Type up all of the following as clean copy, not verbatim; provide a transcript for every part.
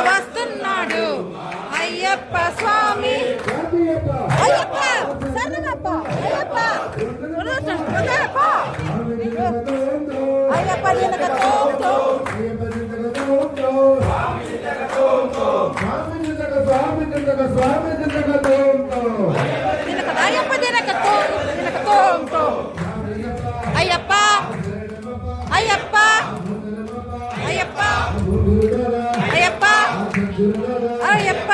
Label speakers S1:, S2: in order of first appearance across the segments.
S1: వస్తున్నాడు అయ్యప్ప స్వామి అయ్యప్ప శరణప్ప అయ్యప్ప అయ్యప్ప నిలకతో అయ్యప్ప నిలకతో అయ్యప్ప అయ్యప్ప అయ్యప్ప అయ్యప్ప అయ్యప్ప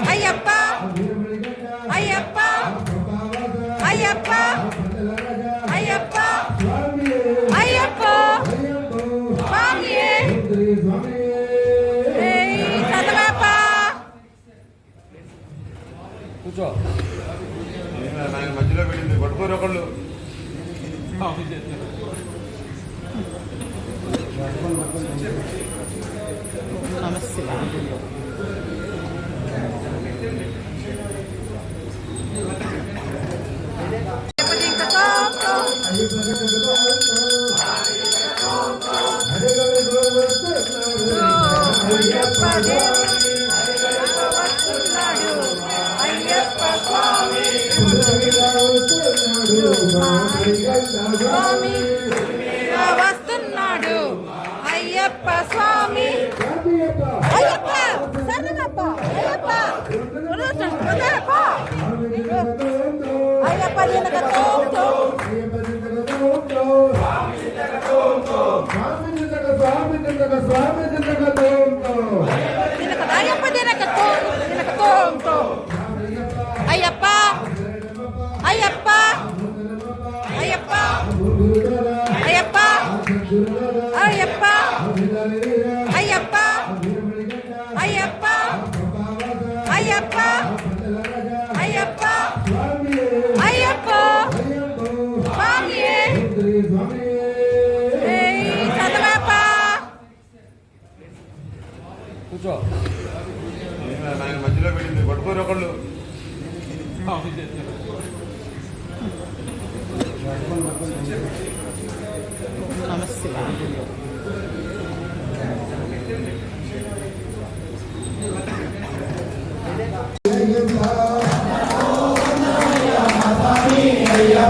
S1: అయ్యప్ప అయ్యప్ప అయ్యప్ప అయ్యప్ప అయ్యప్ప స్వామి చదవప్ప
S2: కూర్చో మధ్యలో పెట్టింది పట్టుకోరు ఒకళ్ళు
S1: స్వామి వస్తున్నాడు అయ్యప్ప స్వామి అయ్యప్ప శరణమప్ప అయ్యప్ప అయ్యప్ప దీనకతో అయ్యప్ప దీనకతో అయ్యప్ప అయ్యప్ప అయ్యప్ప అయ్యప్ప అయ్యప్ప అయ్యప్ప అయ్యప్ప అయ్యప్ప అయ్యప్ప అయ్యప్ప స్వామి చదవప్ప
S2: కూర్చో ఆయన మధ్యలో పెట్టింది పట్టుకోరు ఒకళ్ళు
S1: నమస్తే
S3: Hare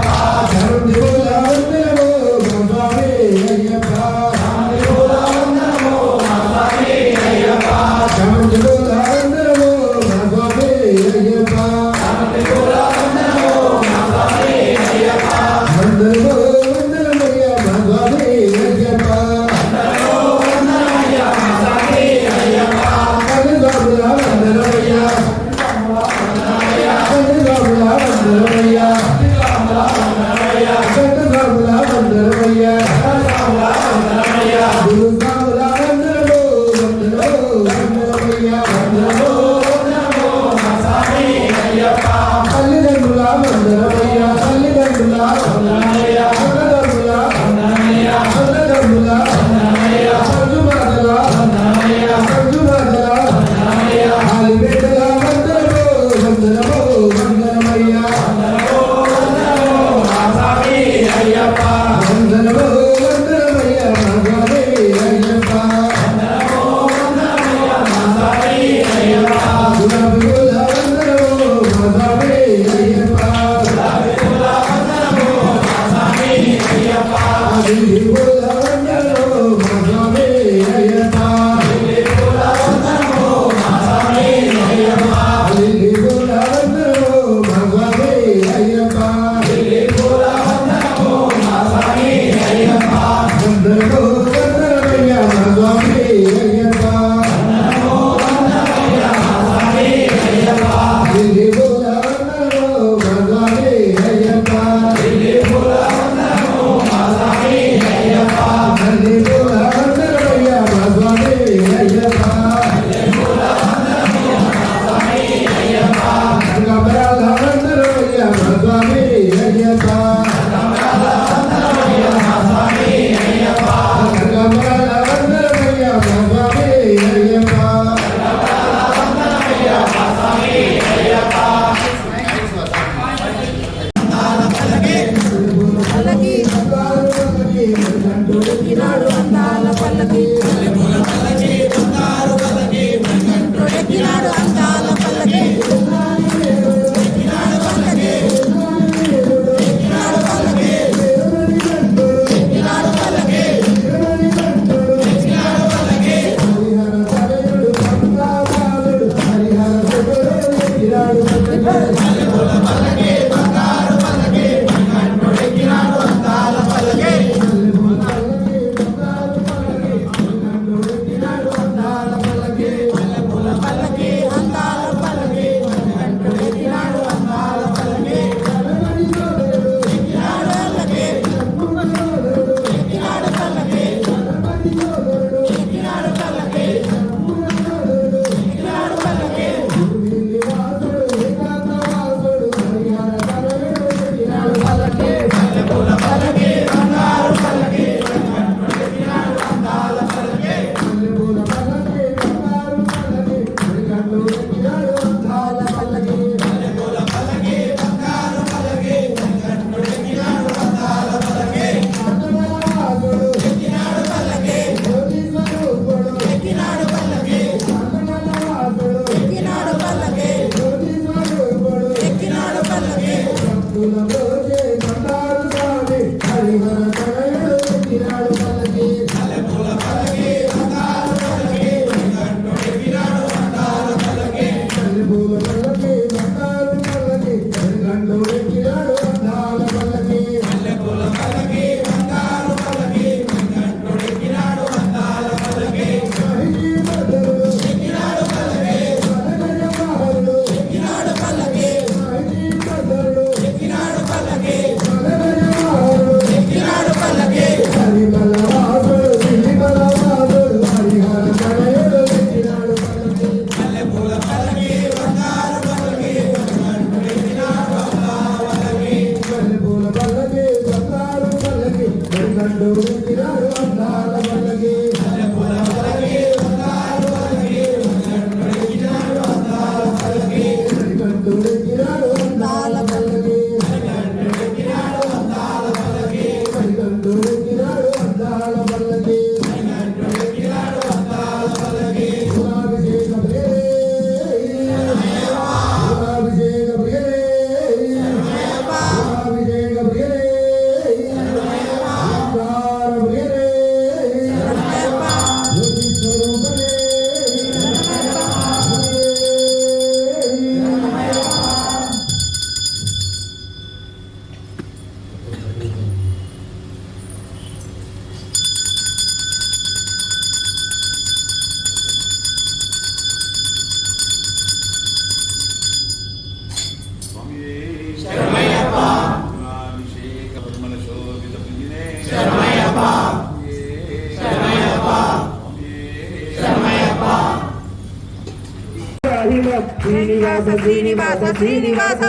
S1: శ్రీనివాస శ్రీనివాస శ్రీనివాస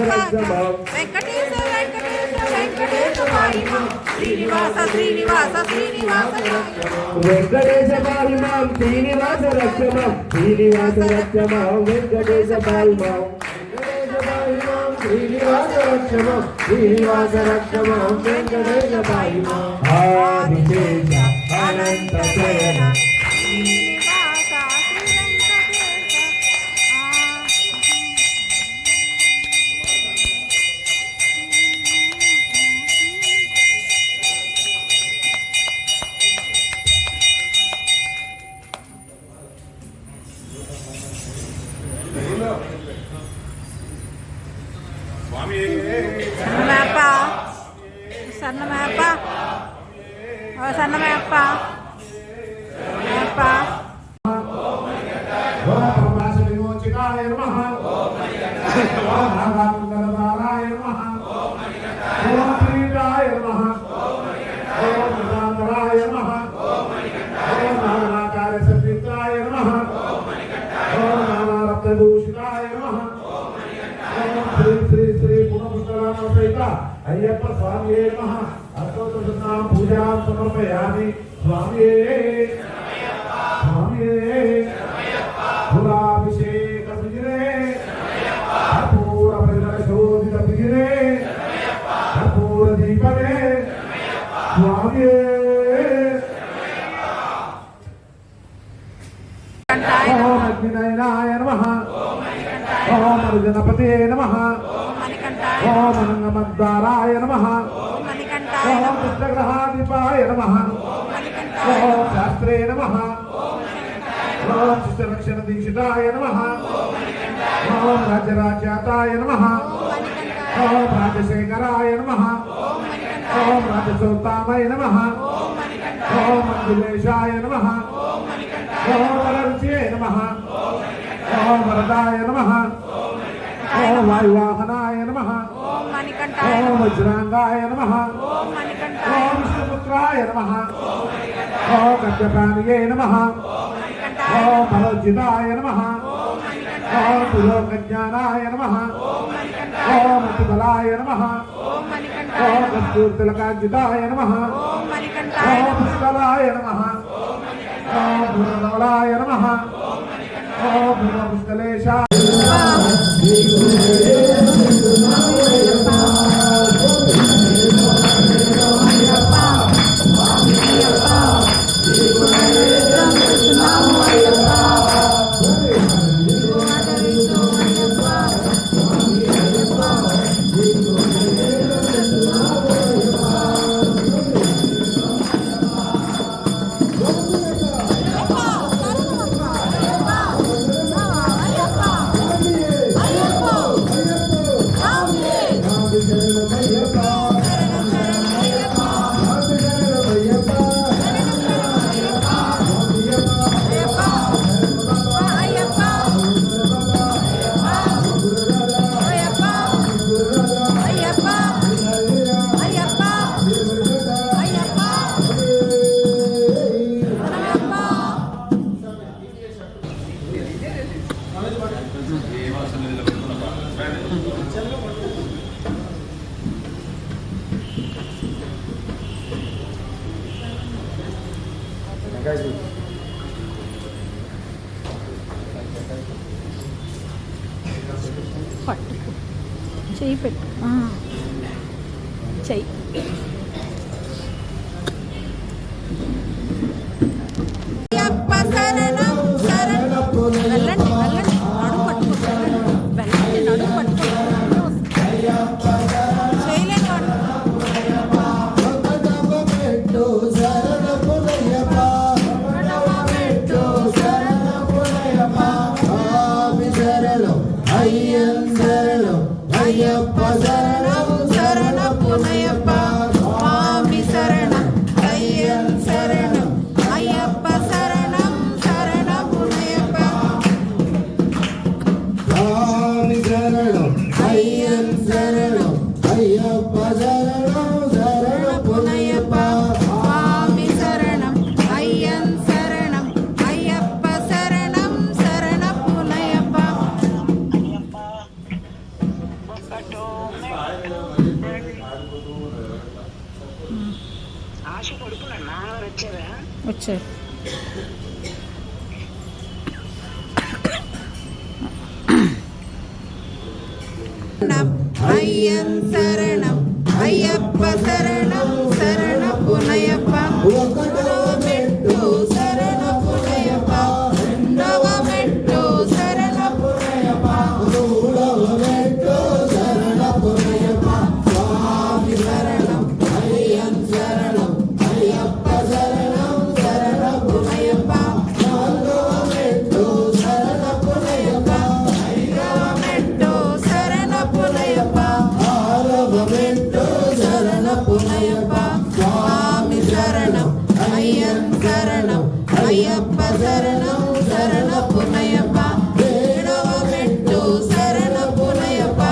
S1: వెంకటేశ వెంకటేశ వెంకటేశ శ్రీనివాస శ్రీనివాస శ్రీనివాస
S3: వెంకటేశ పాల్మాం శ్రీనివాస రక్షమాం శ్రీనివాస రక్షమాం వెంకటేశ పాల్మాం శ్రీనివాస రక్షమాం శ్రీనివాస రక్షమాం వెంకటేశ పాల్మాం ఆదిశేష అనంత శయన
S1: శ్రీనివాస శ్రీ వెంకటేశ
S2: స్వామి
S1: సన్నమేప్ప సన్నమేప్ప సన్నమేప్ప మేప్ప
S3: ఓం విమోచకాయ నమః ఓం నాగానందనాయ నమః ఓం శ్రీరాయ నమః ఓం నారాయ నమః ఓం నారాకార సంయుక్తాయ నమః ఓం నారత్నభూషితాయ నమః ఓం శ్రీ శ్రీ శ్రీ గుణపుష్కరామ సహిత అయ్యప్ప స్వామియే నమః అష్టోత్తరశతనామ పూజాం సమర్పయామి స్వామియే స్వామియే పురాభిషేక ప్రియునే కర్పూర ప్రజల శోధిత ప్రియునే కర్పూర దీపనే స్వామియే ఓం అగ్నినయనాయ నమః ఓం అర్జునపతే నమః ఓం అనంగమద్వారాయ నమః ఓం కృష్ణగ్రహాధిపాయ నమః ఓం శాస్త్రే నమః ఓం శిష్టరక్షణ దీక్షితాయ నమః ఓం రాజరాజ్యాతాయ నమః ఓం రాజశేఖరాయ నమః ఓం రాజసోత్తామయ నమః ఓం మంజులేశాయ నమః ఓం వరరుచే నమః ఓం వరదాయ నమః ఓం వాయువాహనాయ నమః ఓం వజ్రాంగాయ నమః ఓం విష్ణుపుత్రాయ నమః ఓం కన్యపానియే నమః ఓం పరోజితాయ నమః ఓం పులోకజ్ఞానాయ నమః ఓం అతిబలాయ నమః ఓం కస్తూర్తిలకాంజితాయ నమః ఓం పుష్కలాయ నమః ఓం పూర్ణధవలాయ నమః ఓం పూర్ణపుష్కలేశాయ
S1: పట్టుకు చెయ్యి పెట్టు చెయ్యి అయ్యప్ప శరణం శరణం వెళ్ళండి వెళ్ళండి నడుము పట్టుకో వెళ్ళండి నడుము పట్టుకో చేయలేని వాడు
S4: అయ్యప్ప శరణం శరణపునయప్ప స్వామి శరణం అయ్యన్ శరణం అయ్యప్ప శరణం శరణపునయప్ప స్వామి శరణం అయ్యన్ శరణం అయ్యప్ప శరణం శరణపునయప్ప స్వామి శరణం అయ్యన్ శరణం అయ్యప్ప శరణం శరణపునయప్ప
S5: ఆశ కొడుకున్నాడు నాన్నగారు వచ్చారా
S1: వచ్చారు
S4: అయ్యన్ శరణం అయ్యప్ప శరణం శరణపునయప్ప ఒకటో మెట్టు శరణపునయప్ప రెండవ మెట్టు శరణపునయప్ప మూడవ మెట్టు శరణపునయప్ప స్వామి శరణం అయ్యన్ శరణం అయ్యప్ప శరణం శరణపునయప్ప నాలుగవ మెట్టు శరణపునయప్ప ఐదవ మెట్టు శరణపునయప్ప ఆరవ మెట్టు శరణపునయప్ప స్వామి శరణం అయ్యన్ శరణం అయ్యప్ప శరణం శరణపునయప్ప ఏడవ మెట్టు శరణపునయప్ప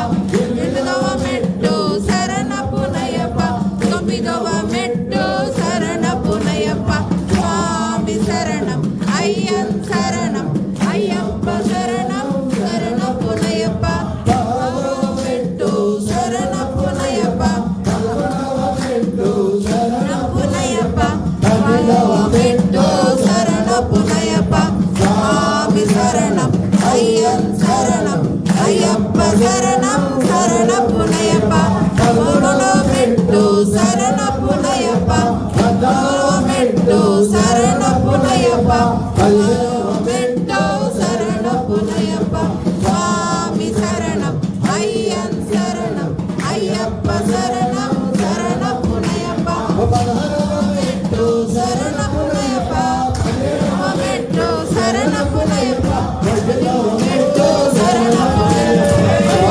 S4: ఎనిమిదవ మెట్టు శరణపునయప్ప తొమ్మిదవ మెట్టు శరణపునయప్ప స్వామి శరణం అయ్యన్ శరణం అయ్యప్ప శరణం శరణపునయప్ప పదవ మెట్టు శరణపునయప్ప పదకొండవ మెట్టు శరణపునయప్ప పన్నెండవ మెట్టు శరణపునయప్ప స్వామి శరణం అయ్యన్ శరణం అయ్యప్ప శరణం శరణపునయప్ప పదమూడవ మెట్టు శరణపునయప్ప పద్నాలుగవ మెట్టు శరణపునయప్ప పదిహేనవ మెట్టు శరణపునయప్ప స్వామి శరణం అయ్యన్ శరణం అయ్యప్ప శరణం శరణపునయప్ప పదహారవ మెట్టు శరణపునయప్ప పదిహేడవ మెట్టు శరణపునయప్ప పద్దెనిమిదవ మెట్టు
S1: శరణమయ్యప్ప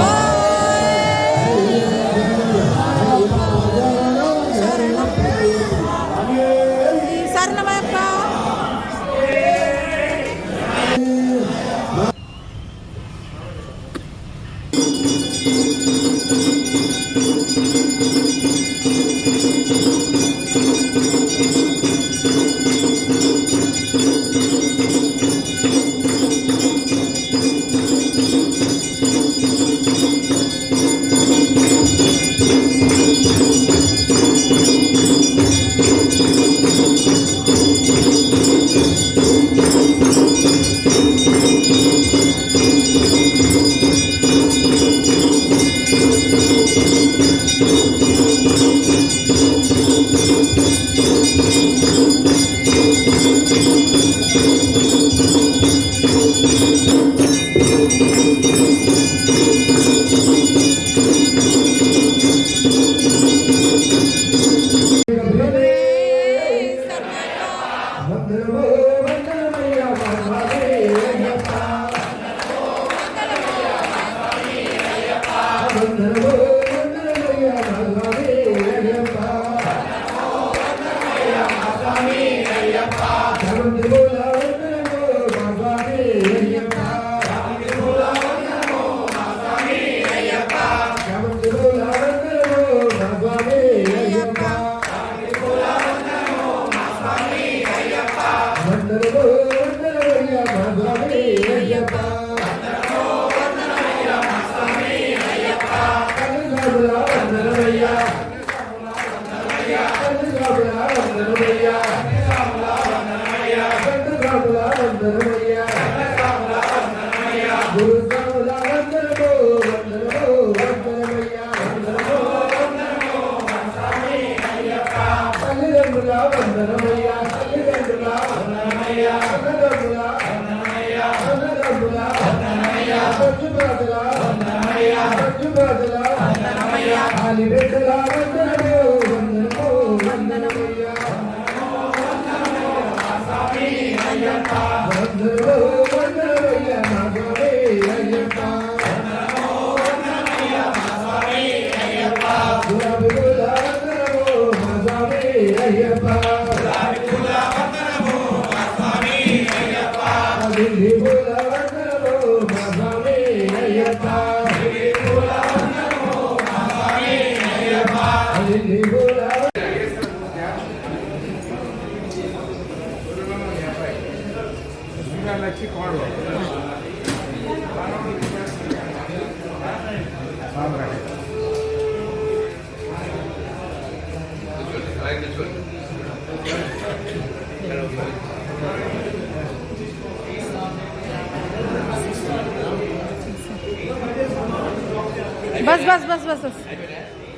S1: बस बस बस बस बस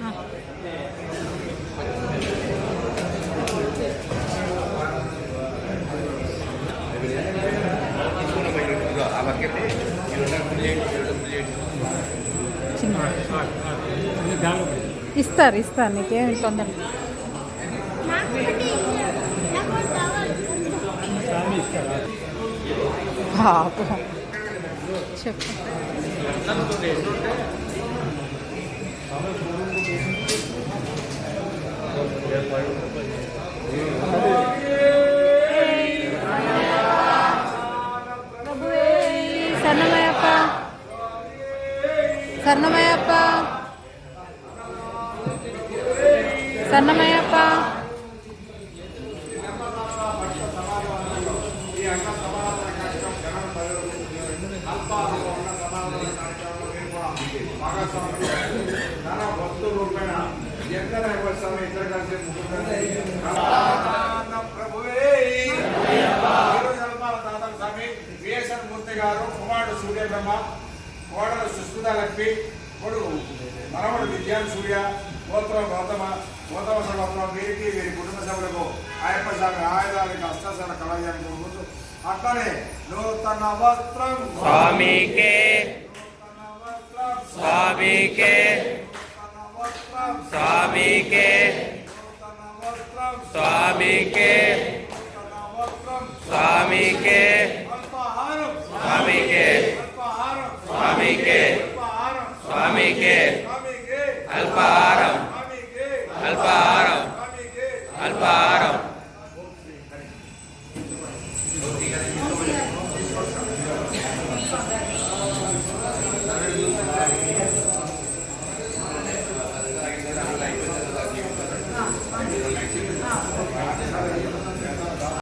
S1: हाँ। ఇస్తారు ఇస్తారు నీకేం తొందర పాపం చెప్పు సన్నమయ్యప్ప సన్నమయ్యప్ప సన్నమయ్యప్ప
S2: కుమారుడు సూర్యబ్రహ్మ కోడలు సుస్మిత లక్ష్మి కొడుకు మనవడు విద్యాన్ సూర్య గోత్రం గౌతమ సంవత్సరం వీరికి వీరి కుటుంబ సభ్యులకు అయ్యప్ప స్వామి ఆయుధానికి అష్టాసన కళాయానికి ముందు అట్లనే నూతన వస్త్రం
S6: స్వామికే స్వామికే స్వామికే స్వామికే స్వామికే